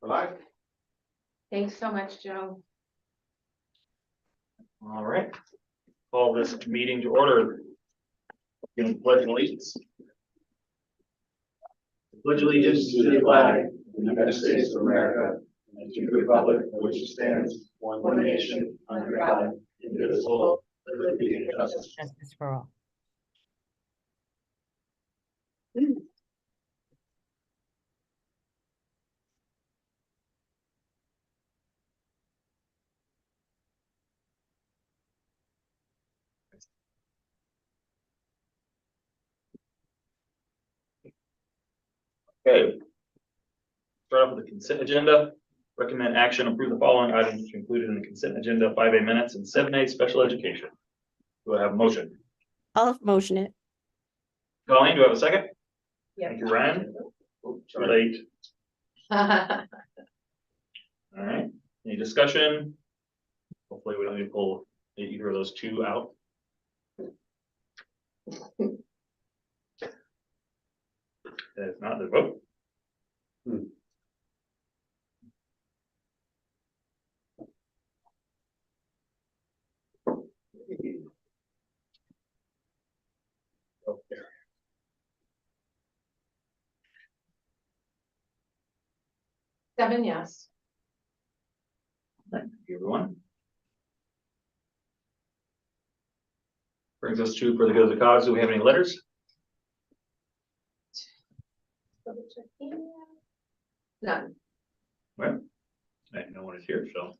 Bye. Thanks so much, Joe. All right. Call this meeting to order. Give the pledge of allegiance. Pledge allegiance to the flag of the United States of America and to the republic for which it stands, one nation, under God, indivisible, with liberty and justice. Justice for all. Okay. Start off with the consent agenda. Recommend action, approve the following items which are included in the consent agenda: 5A minutes and 7A special education. Do I have a motion? I'll motion it. Colleen, do I have a second? Yep. Thank you, Ryan. Oh, too late. All right. Any discussion? Hopefully we don't need to pull either of those two out. If not, the vote. Okay. Seven, yes. Thank you, everyone. Brings us to, for the good of the cause, do we have any letters? None. Well, no one is here, so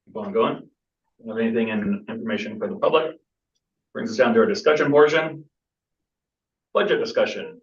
keep on going. Don't have anything in information for the public. Brings us down to our discussion portion. Budget discussion.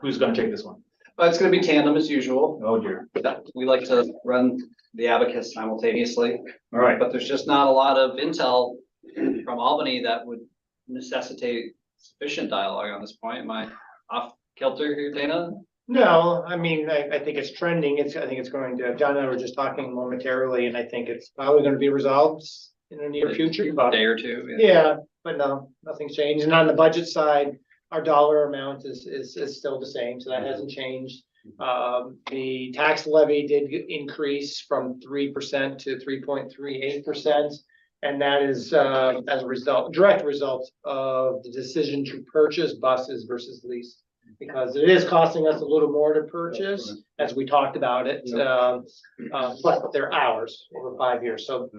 Who's going to take this one? It's going to be tandem as usual. Oh dear. We like to run the abacus simultaneously, All right. but there's just not a lot of intel from Albany that would necessitate sufficient dialogue on this point. Am I off kilter here, Dana? No, I mean, I think it's trending. I think it's going to, John and I were just talking momentarily, and I think it's probably going to be resolved in the near future. A day or two. Yeah, but no, nothing's changed. And on the budget side, our dollar amount is still the same, so that hasn't changed. The tax levy did increase from 3% to 3.38%. And that is as a result, direct result of the decision to purchase buses versus lease. Because it is costing us a little more to purchase, as we talked about it, but they're ours over 5 years. So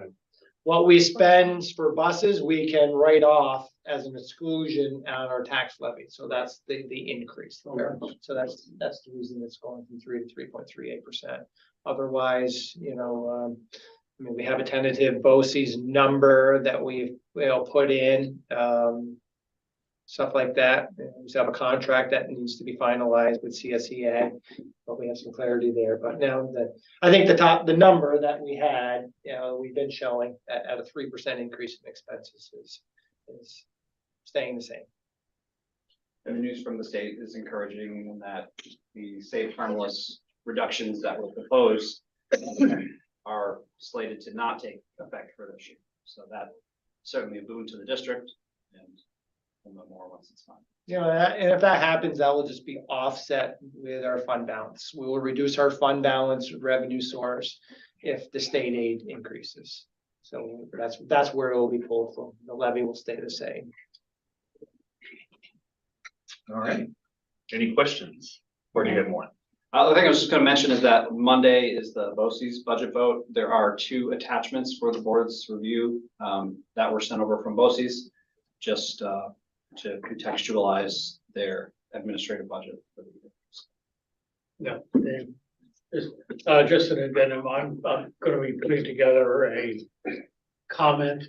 what we spend for buses, we can write off as an exclusion on our tax levy. So that's the increase there. So that's the reason it's going from 3 to 3.38%. Otherwise, I mean, we have a tentative BOCES number that we've put in, stuff like that. We have a contract that needs to be finalized with CSEA, but we have some clarity there. But now I think the number that we had, we've been showing at a 3% increase in expenses is staying the same. And the news from the state is encouraging in that the safe harmless reductions that were proposed are slated to not take effect for this year. So that certainly a boon to the district, and we'll know more once it's done. And if that happens, that will just be offset with our fund balance. We will reduce our fund balance revenue source if the state aid increases. So that's where it will be pulled from. The levy will stay the same. All right. Any questions? Or do you have more? The thing I was just going to mention is that Monday is the BOCES budget vote. There are 2 attachments for the board's review that were sent over from BOCES, just to contextualize their administrative budget. Yeah, just an addendum. I'm going to be putting together a comment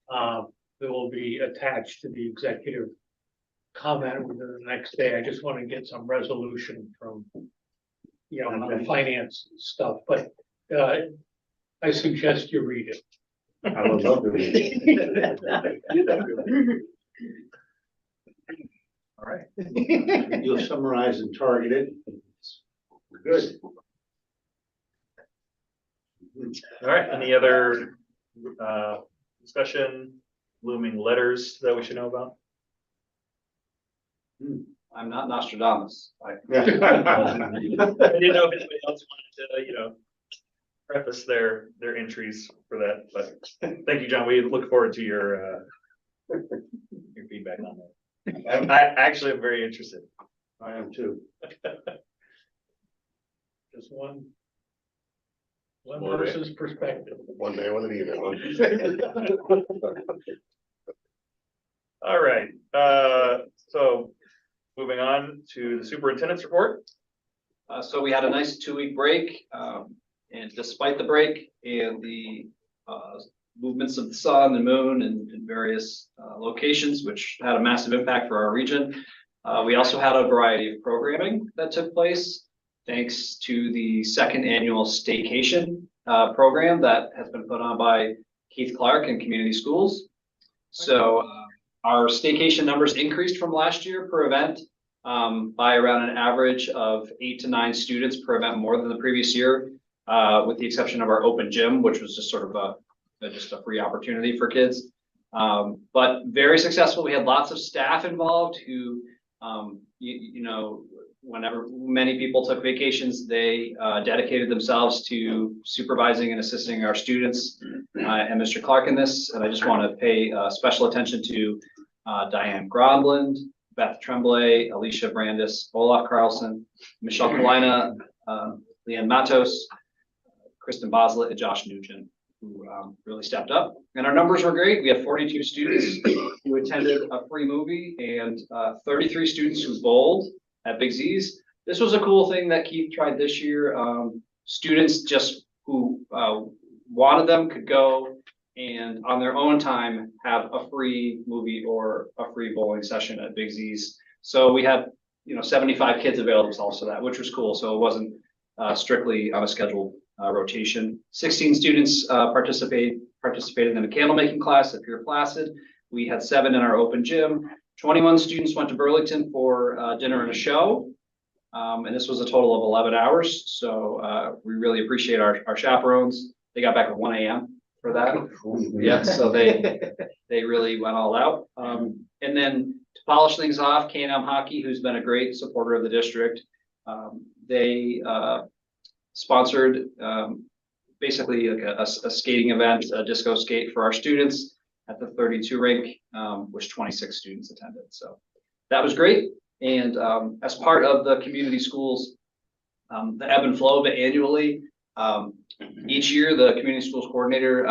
that will be attached to the executive comment within the next day. I just want to get some resolution from the finance stuff, but I suggest you read it. I would love to read it. All right. You'll summarize and target it. Good. All right. Any other discussion, looming letters that we should know about? I'm not Nostradamus. I didn't know if anybody else wanted to, preface their entries for that, but thank you, John. We look forward to your feedback on that. I actually am very interested. I am too. Just one More of it. person's perspective. One day, one evening. All right, so moving on to the superintendent's report. So we had a nice 2-week break, and despite the break and the movements of the sun and moon in various locations, which had a massive impact for our region, we also had a variety of programming that took place thanks to the 2nd annual Staycation program that has been put on by Keith Clark and Community Schools. So our staycation numbers increased from last year per event by around an average of 8 to 9 students per event more than the previous year, with the exception of our open gym, which was just sort of just a free opportunity for kids. But very successful. We had lots of staff involved who, whenever many people took vacations, they dedicated themselves to supervising and assisting our students and Mr. Clark in this. And I just want to pay special attention to Diane Grodland, Beth Tremblay, Alicia Brandis, Olaf Carlson, Michelle Kalina, Leanne Matos, Kristen Boslett, and Josh Nugent, who really stepped up. And our numbers were great. We had 42 students who attended a free movie and 33 students who bowled at Big Z's. This was a cool thing that Keith tried this year. Students just who wanted them could go and on their own time have a free movie or a free bowling session at Big Z's. So we had 75 kids avail themselves to that, which was cool. So it wasn't strictly on a scheduled rotation. 16 students participated in a candle making class at Pure Placid. We had 7 in our open gym. 21 students went to Burlington for dinner and a show. And this was a total of 11 hours. So we really appreciate our chaperones. They got back at 1 a.m. for that. Yeah, so they really went all out. And then to polish things off, K&M Hockey, who's been a great supporter of the district, they sponsored basically like a skating event, a disco skate for our students at the 32 rink, which 26 students attended. So that was great. And as part of the community schools, the ebb and flow of it annually, each year the community schools coordinator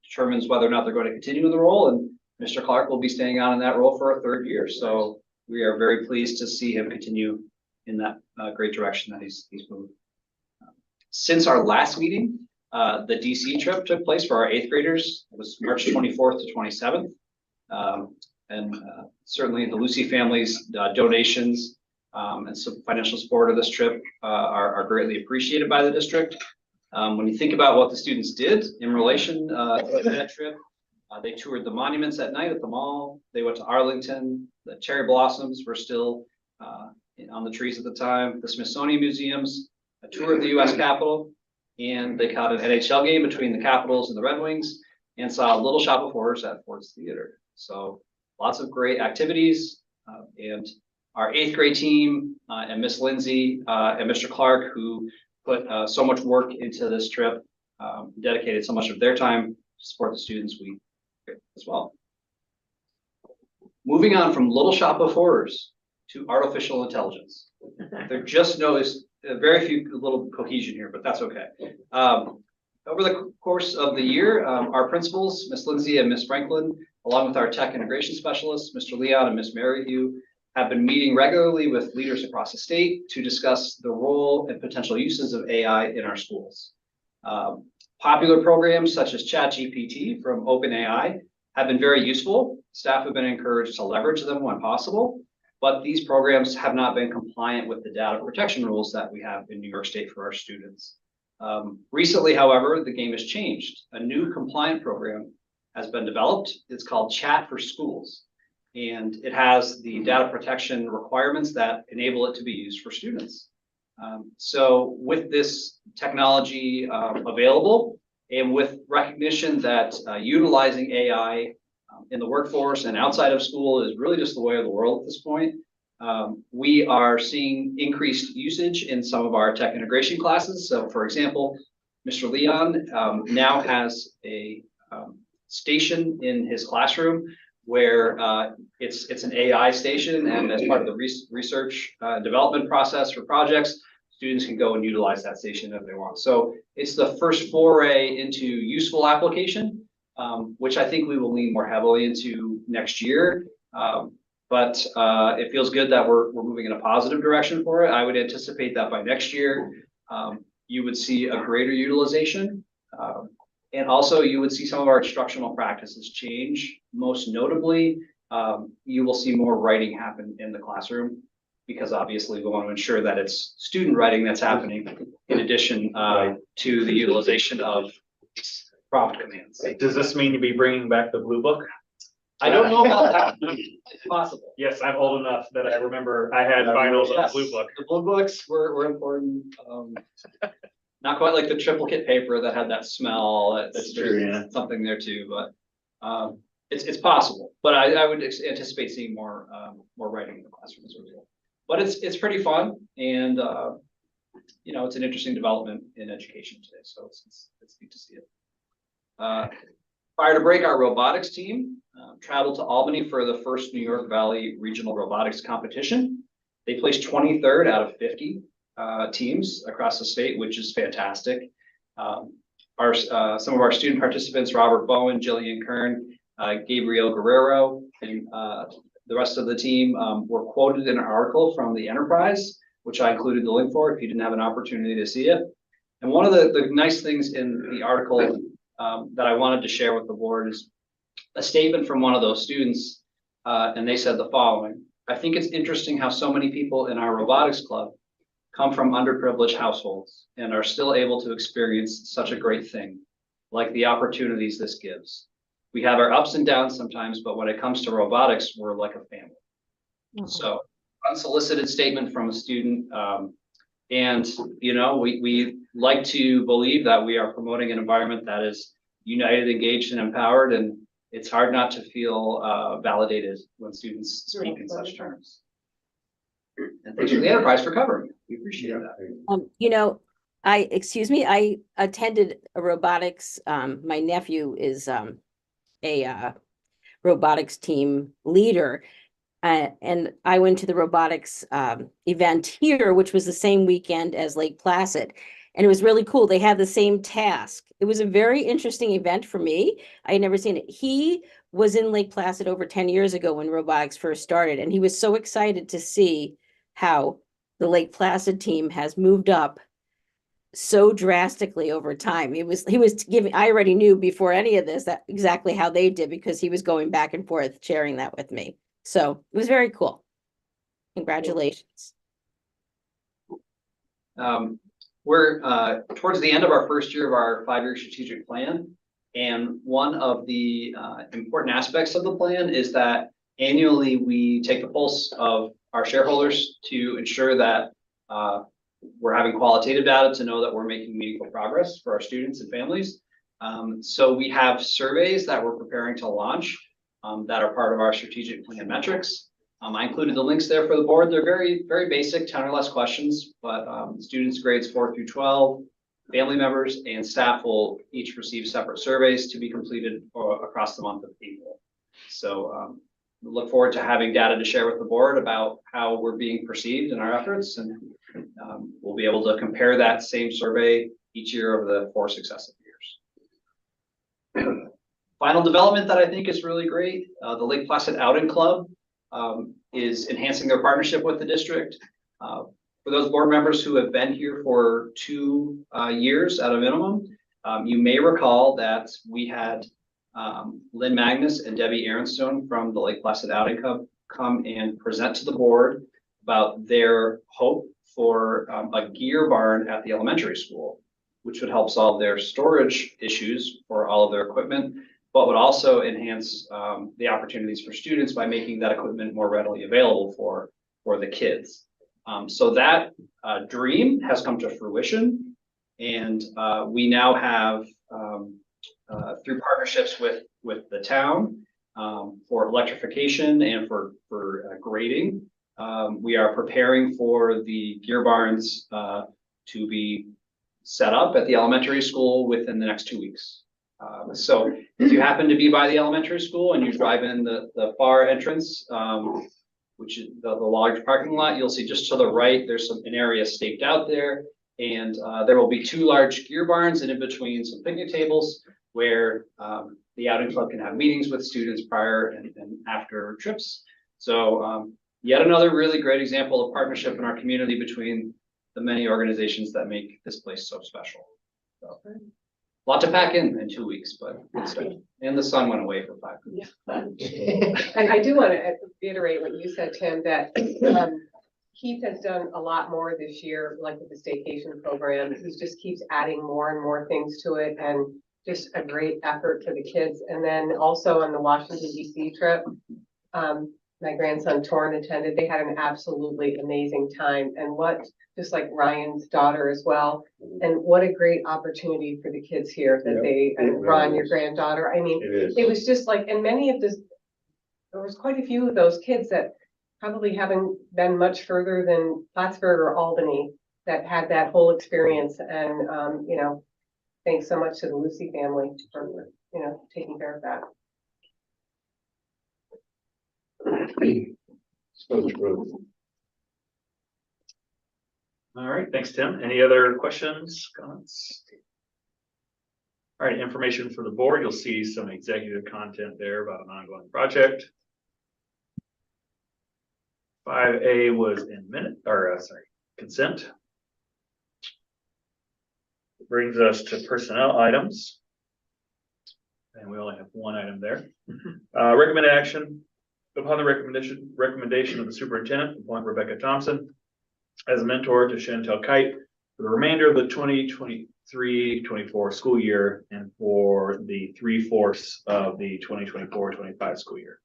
determines whether or not they're going to continue in the role, and Mr. Clark will be staying on in that role for a 3rd year. So we are very pleased to see him continue in that great direction that he's moved. Since our last meeting, the DC trip took place for our 8th graders. It was March 24th to 27th. And certainly the Lucy family's donations and some financial support of this trip are greatly appreciated by the district. When you think about what the students did in relation to that trip, they toured the monuments at night at the mall. They went to Arlington. The cherry blossoms were still on the trees at the time. The Smithsonian Museums, a tour of the U.S. Capitol, and they caught an NHL game between the Capitals and the Red Wings, and saw Little Shop of Horrors at Ford's Theater. So lots of great activities, and our 8th grade team and Miss Lindsay and Mr. Clark, who put so much work into this trip, dedicated so much of their time to support the students, we as well. Moving on from Little Shop of Horrors to artificial intelligence. There just is very few little cohesion here, but that's okay. Over the course of the year, our principals, Miss Lindsay and Miss Franklin, along with our tech integration specialists, Mr. Leon and Miss Maryhugh, have been meeting regularly with leaders across the state to discuss the role and potential uses of AI in our schools. Popular programs such as ChatGPT from OpenAI have been very useful. Staff have been encouraged to leverage them when possible, but these programs have not been compliant with the data protection rules that we have in New York State for our students. Recently, however, the game has changed. A new compliant program has been developed. It's called Chat for Schools, and it has the data protection requirements that enable it to be used for students. So with this technology available, and with recognition that utilizing AI in the workforce and outside of school is really just the way of the world at this point, We are seeing increased usage in some of our tech integration classes. So for example, Mr. Leon now has a station in his classroom where it's an AI station, and as part of the research development process for projects, students can go and utilize that station if they want. So it's the first foray into useful application, which I think we will lean more heavily into next year. But it feels good that we're moving in a positive direction for it. I would anticipate that by next year, you would see a greater utilization. And also you would see some of our instructional practices change. Most notably, you will see more writing happen in the classroom, because obviously we want to ensure that it's student writing that's happening in addition to the utilization of prompt commands. Does this mean you'll be bringing back the blue book? I don't know about that. It's possible. Yes, I'm old enough that I remember I had finals on the Yes, blue book. The blue books were important. Not quite like the triplicate paper that had that smell. That's True, yeah. something there too, but it's possible. But I would anticipate seeing more writing in the classroom as a result. But it's pretty fun, and you know, it's an interesting development in education today. So it's neat to see it. Prior to break, our robotics team traveled to Albany for the first New York Valley Regional Robotics Competition. They placed 23rd out of 50 teams across the state, which is fantastic. Some of our student participants, Robert Bowen, Jillian Kern, Gabriel Guerrero, and the rest of the team were quoted in an article from the Enterprise, which I included the link for if you didn't have an opportunity to see it. And one of the nice things in the article that I wanted to share with the board is a statement from one of those students, and they said the following: "I think it's interesting how so many people in our robotics club come from underprivileged households and are still able to experience such a great thing, like the opportunities this gives. We have our ups and downs sometimes, but when it comes to robotics, we're like a family." So unsolicited statement from a student. And, you know, we like to believe that we are promoting an environment that is united, engaged, and empowered. And it's hard not to feel validated when students speak in such terms. And thanks to the Enterprise for covering it. We appreciate that. You know, I attended a robotics, my nephew is a robotics team leader. And I went to the robotics event here, which was the same weekend as Lake Placid. And it was really cool. They had the same task. It was a very interesting event for me. I had never seen it. He was in Lake Placid over 10 years ago when robotics first started. And he was so excited to see how the Lake Placid team has moved up so drastically over time. He was giving, I already knew before any of this that exactly how they did, because he was going back and forth sharing that with me. So it was very cool. Congratulations. We're towards the end of our first year of our 5-year strategic plan. And one of the important aspects of the plan is that annually we take the pulse of our shareholders to ensure that we're having qualitative data to know that we're making meaningful progress for our students and families. So we have surveys that we're preparing to launch that are part of our strategic plan metrics. I included the links there for the board. They're very, very basic, 10 or less questions, but students grades 4 through 12, family members, and staff will each receive separate surveys to be completed across the month of April. So we look forward to having data to share with the board about how we're being perceived in our efforts, and we'll be able to compare that same survey each year over the 4 successive years. Final development that I think is really great, the Lake Placid Outing Club is enhancing their partnership with the district. For those board members who have been here for 2 years at a minimum, you may recall that we had Lynn Magnus and Debbie Aaronstone from the Lake Placid Outing Club come and present to the board about their hope for a gear barn at the elementary school, which would help solve their storage issues for all of their equipment, but would also enhance the opportunities for students by making that equipment more readily available for the kids. So that dream has come to fruition, and we now have, through partnerships with the town for electrification and for grading, We are preparing for the gear barns to be set up at the elementary school within the next 2 weeks. So if you happen to be by the elementary school and you drive in the far entrance, which is the large parking lot, you'll see just to the right, there's an area staked out there. And there will be 2 large gear barns, and in between some picnic tables where the outing club can have meetings with students prior and after trips. So yet another really great example of partnership in our community between the many organizations that make this place so special. So, lot to pack in 2 weeks, but it's good. And the sun went away for 5 minutes. And I do want to reiterate what you said, Tim, that Keith has done a lot more this year, like with the staycation program. He just keeps adding more and more things to it, and just a great effort for the kids. And then also on the Washington DC trip, my grandson Torrin attended. They had an absolutely amazing time, and just like Ryan's daughter as well. And what a great opportunity for the kids here that they, and Ron, your granddaughter. I mean, it was just like, and many of this, there was quite a few of those kids that probably haven't been much further than Plattsburgh or Albany that had that whole experience. And, thanks so much to the Lucy family for, taking care of that. So true. All right, thanks, Tim. Any other questions, comments? All right, information for the board. You'll see some executive content there about an ongoing project. 5A was in consent. Brings us to personnel items. And we only have one item there. Recommended action. Upon the recommendation of the superintendent, appoint Rebecca Thompson as a mentor to Chantel Kite for the remainder of the 2023-24 school year and for the 3/4 of the 2024-25 school year.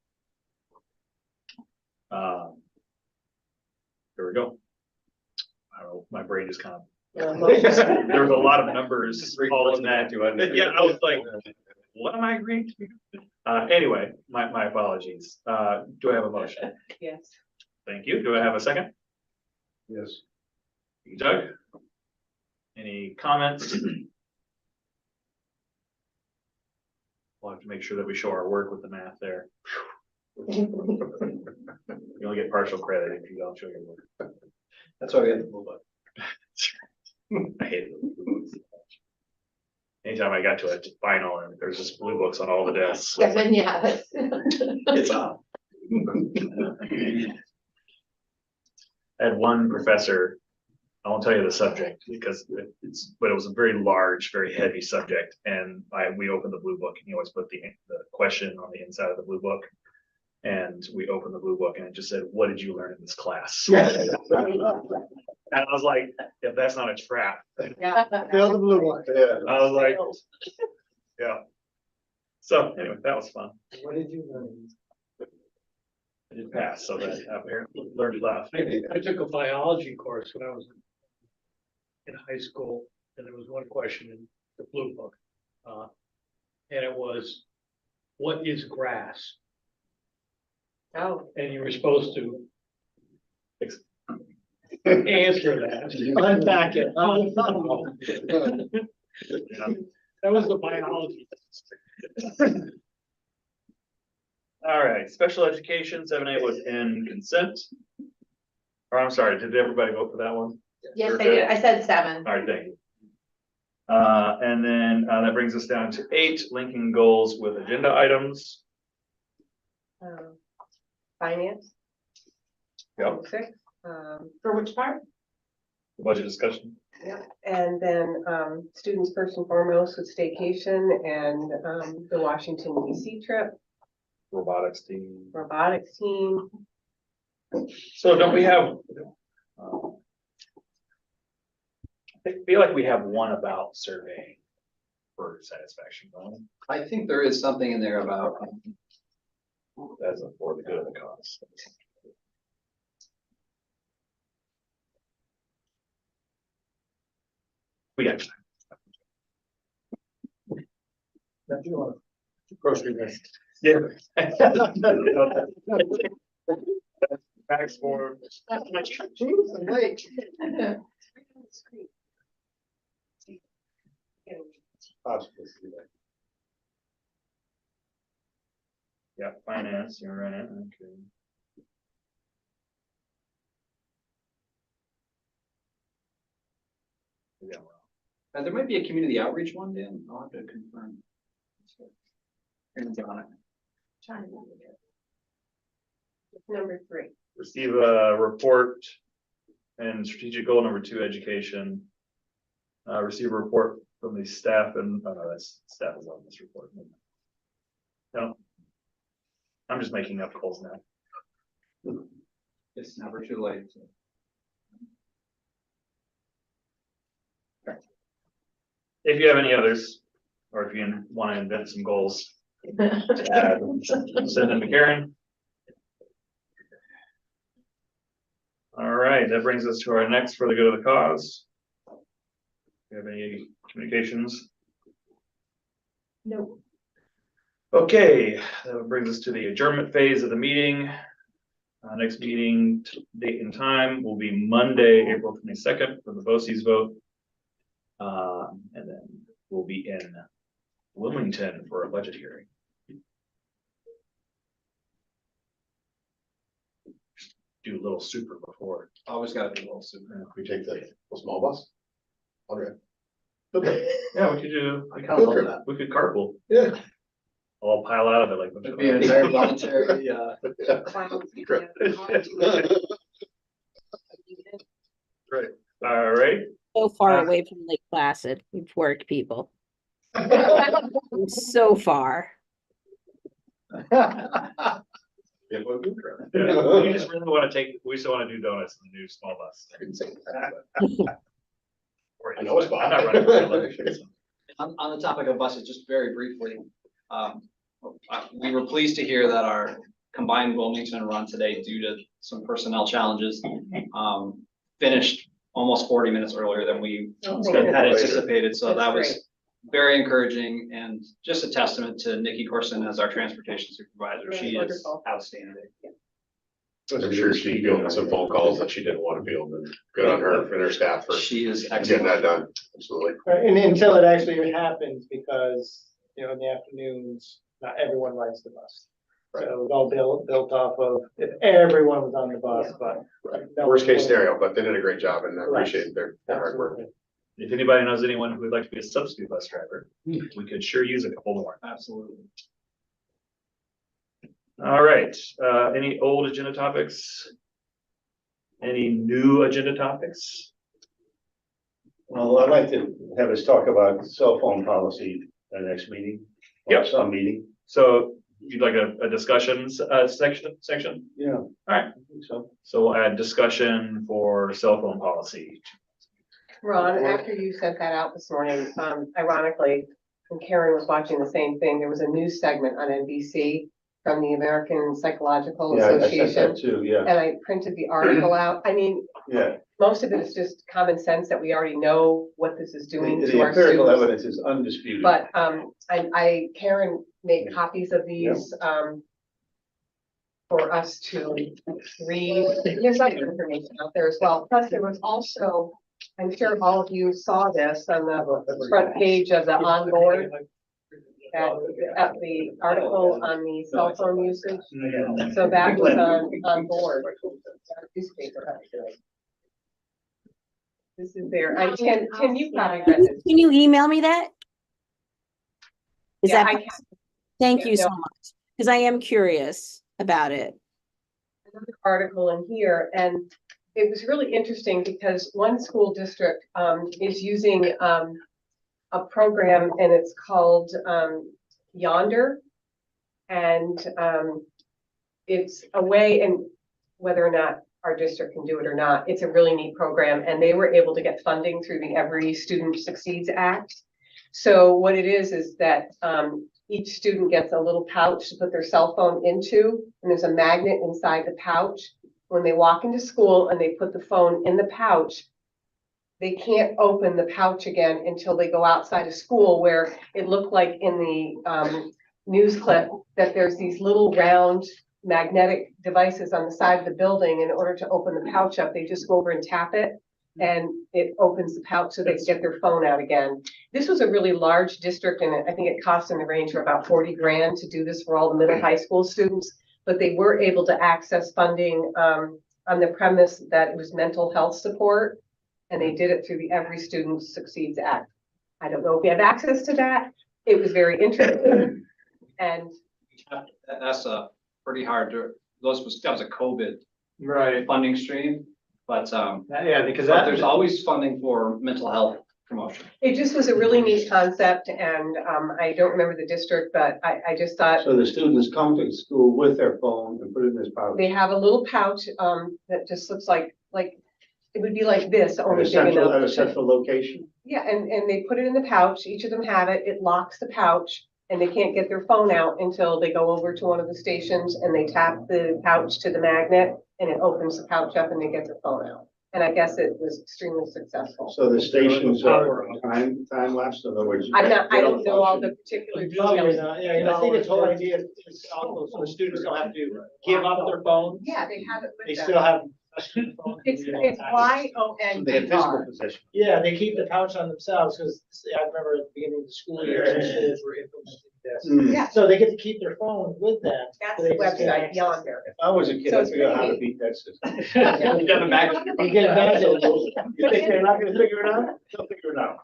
There we go. I don't know, my brain just kind of, there was a lot of numbers all in that. Yeah, I was like, what am I agreeing to? Anyway, my apologies. Do I have a motion? Yes. Thank you. Do I have a second? Yes. Doug? Any comments? We'll have to make sure that we show our work with the math there. You only get partial credit if you don't show your work. That's why we have the blue book. I hate it. Anytime I got to a final and there's just blue books on all the desks. It's on. I had one professor, I won't tell you the subject because it was a very large, very heavy subject. And we opened the blue book and he always put the question on the inside of the blue book. And we opened the blue book and it just said, "What did you learn in this class?" And I was like, if that's not a trap. Fill the blue one. Yeah. I was like, yeah. So anyway, that was fun. What did you learn? I did pass, so that I apparently learned left. I took a biology course when I was in high school, and there was one question in the blue book. And it was, what is grass? Oh, And you were supposed to answer that. Unpack it. That was the biology. All right, special education, 7A was in consent. Or I'm sorry, did everybody vote for that one? Yes, I did. I said 7. All right, thank you. And then that brings us down to 8, linking goals with agenda items. finance. Yep. 6. For which part? Budget discussion. Yeah, and then students first and foremost with staycation and the Washington DC trip, Robotics team. robotics team. So don't we have? I feel like we have one about surveying for satisfaction. Don't we? I think there is something in there about That's for the good of the cause. We got time. Grocery list. Yeah. Tax for. Possibly. Yeah, finance, you're right, okay. Yeah, well, There might be a community outreach one, Dan. I'll have to confirm. Aaron's on it. Number 3. receive a report and strategic goal number 2, education. Receive a report from the staff and, that's staff is on this report. No. I'm just making up goals now. It's never too late. If you have any others, or if you want to invent some goals, send them to Karen. All right, that brings us to our next for the good of the cause. Do you have any communications? No. Okay, that brings us to the adjournment phase of the meeting. Next meeting date and time will be Monday, April 22nd for the BOCES vote. And then we'll be in Wilmington for a budget hearing. Do a little super before. Always gotta be a little super. We take the small bus? Okay. Yeah, we could do. I kinda love that. We could carpool. Yeah. All pile out of it like. It'd be a very voluntary, Right. All right. So far away from Lake Placid, we've worked people. So far. Yeah, well, good try. Yeah, we just really want to take. We just want to do donuts in the new small bus. I didn't say that. I I know it's I'm not running for election. So. On the topic of buses, just very briefly, we were pleased to hear that our combined Wilmington run today, due to some personnel challenges, finished almost 40 minutes earlier than we had anticipated. So that was very encouraging and just a testament to Nikki Corson as our transportation supervisor. She is outstanding. I'm sure she fielded some phone calls that she didn't want to field, and good on her and her staff for She is getting that excellent. done. Absolutely. And until it actually happens, because, you know, in the afternoons, not everyone rides the bus. So it was all built off of if everyone was on the bus, but. no Worst case one- scenario, but they did a great job and I Correct. appreciate their hard work. Absolutely. If anybody knows anyone who would like to be a substitute bus driver, we could sure use a couple more. Absolutely. All right, any old agenda topics? Any new agenda topics? Well, I'd like to have us talk about cell phone policy at the next meeting. Or Yep. Some meeting, So you'd like a discussions, section? yeah. right. I think so. So we'll add discussion for cell phone policy. Ron, after you sent that out this morning, ironically, when Karen was watching the same thing, there was a news segment on NBC from the American Psychological Yeah, I sent Association. that too, yeah, And I printed the article out. I mean, yeah. most of it is just common sense that we already know what this is doing to The our empirical students. evidence is undisputed. But, Karen made copies of these, for us to read. There's other information out there as well. Plus, there was also, I'm sure all of you saw this on the front page of the onboard. At the article on the cell phone usage. So that was on board. Newspaper, actually. This is there. I can you probably read this? Can you email me that? Is Yeah, that, I can. thank you Yeah, so no. much, because I am curious about it. Another article in here, and it was really interesting because one school district is using a program, and it's called Yonder. And it's a way, and whether or not our district can do it or not, it's a really neat program, and they were able to get funding through the Every Student Succeeds Act. So what it is that each student gets a little pouch to put their cell phone into, and there's a magnet inside the pouch. When they walk into school and they put the phone in the pouch, they can't open the pouch again until they go outside of school, where it looked like in the news clip that there's these little round magnetic devices on the side of the building. In order to open the pouch up, they just go over and tap it. And it opens the pouch so they can get their phone out again. This was a really large district and I think it cost in the range of about 40 grand to do this for all the middle high school students. But they were able to access funding on the premise that it was mental health support. And they did it through the Every Student Succeeds Act. I don't know if you have access to that. It was very interesting. And That's a pretty hard to, that was a COVID Right. funding stream, but, Yeah, because but that, there's always funding for mental health promotion. it just was a really neat concept and I don't remember the district, but I just thought So the students come to school with their phone and put it in this pouch. they have a little pouch that just looks like it would be like this, At only a big central, at a enough. central location. Yeah, and they put it in the pouch, each of them have it, it locks the pouch, and they can't get their phone out until they go over to one of the stations and they tap the pouch to the magnet, and it opens the pouch up and they get their phone out. And I guess it was extremely successful. So the stations are time lapse, in other words. I they don't know all the function. particular Probably details. not. Yeah, I think the whole idea is also so the students don't have to give up their phone. Yeah, they have it They with still them. have. It's Y-O-N. They have physical possession. Yeah, they keep the pouch on themselves, because I remember at the beginning of the school year, schools were implementing this. Mm. Yeah, So they get to keep their phone with them. that's so they the just get website access. yonder. If I was a kid, So I'd it's figure out how to pretty beat that system. You got the magnet. You get a badge. You think they're not gonna figure it out? They'll figure it out.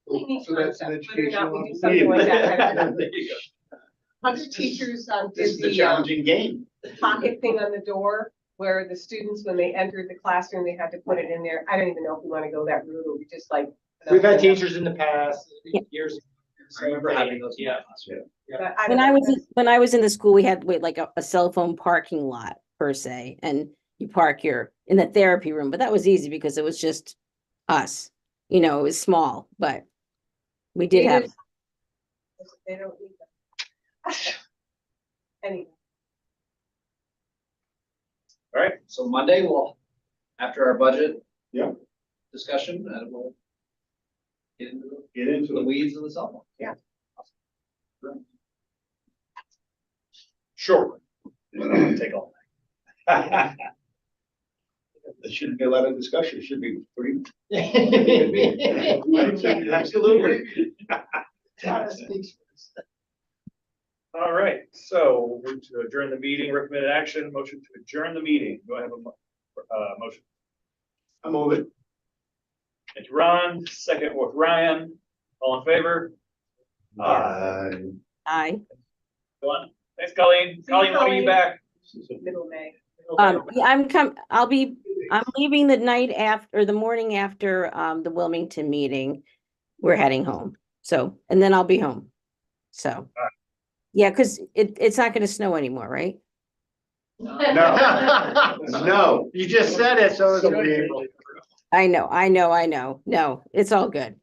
Really neat So that's an concept, whether or not we do educational something like that. There you go. Other teachers This did is a the challenging game. pocket thing on the door where the students, when they entered the classroom, they had to put it in there. I don't even know if we want to go that route or we just like. We've had teachers in the past, Yeah. years. I remember having those. Yeah. But When don't I know. was in the school, we had like a cell phone parking lot per se, and you park in the therapy room, but that was easy because it was just us. You know, it was small, but we did It have, is- They don't need that. Anyway. All right, so Monday we'll, after our budget. Yeah. Discussion, we'll get into Get into the it. weeds of the cell phone. Yeah. Sure. Take all. There shouldn't be a lot of discussion. It should be pretty. Absolutely. All right, so we'll move to adjourn the meeting, recommended action, motion to adjourn the meeting. Do I have a motion? I move it. Thank you, Ron. Second with Ryan. All in favor? I, Go on. Thanks, Colleen. Colleen, when are you back? Middle May. yeah, I'm leaving the night after, the morning after, the Wilmington meeting. We're heading home. So, and then I'll be home. So, yeah, because it's not gonna snow anymore, right? No. You just said it, so it's. So we- I know. No, it's all good.